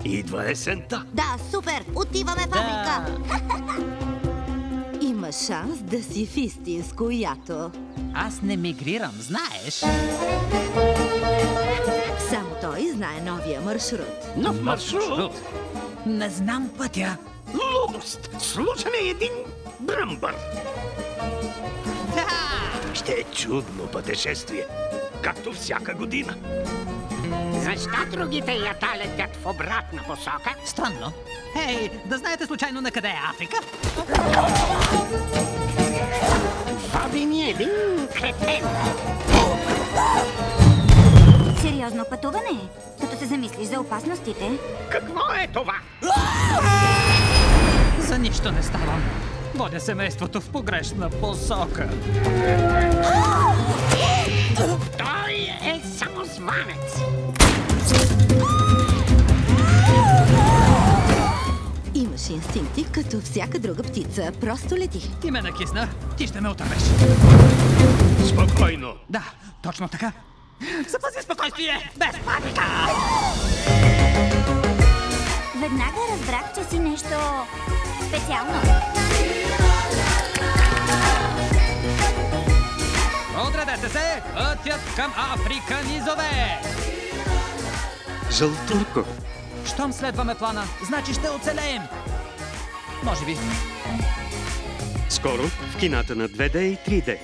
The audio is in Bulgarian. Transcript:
Идва есента. Да, супер! Отиваме в Африка! Има шанс да си в истинско ято. Аз не мигрирам, знаеш. Само той знае новия маршрут. Нов маршрут. Не знам пътя. Лудост. Слушаме един бръмбър. Да! Ще е чудно пътешествие. Както всяка година. Защо другите ята летят в обратна посока? Странно. Ей, да знаете случайно на къде е Африка? Води ни един кретен. Сериозно пътуване, като се замислиш за опасностите. Какво е това? За нищо не ставам. Водя семейството в погрешна посока. Той е самозванец. Имаш инстинкти, като всяка друга птица. Просто лети. Ти ме накисна, ти ще ме отървеш. Спокойно. Да, точно така. Запази спокойствие, без паника! Веднага разбрах, че си нещо специално. Отредете се! Пътят към Африка ни зове! Жълтурко. Щом следваме плана, значи ще оцелеем! Може би. Скоро в кината на 2D и 3D.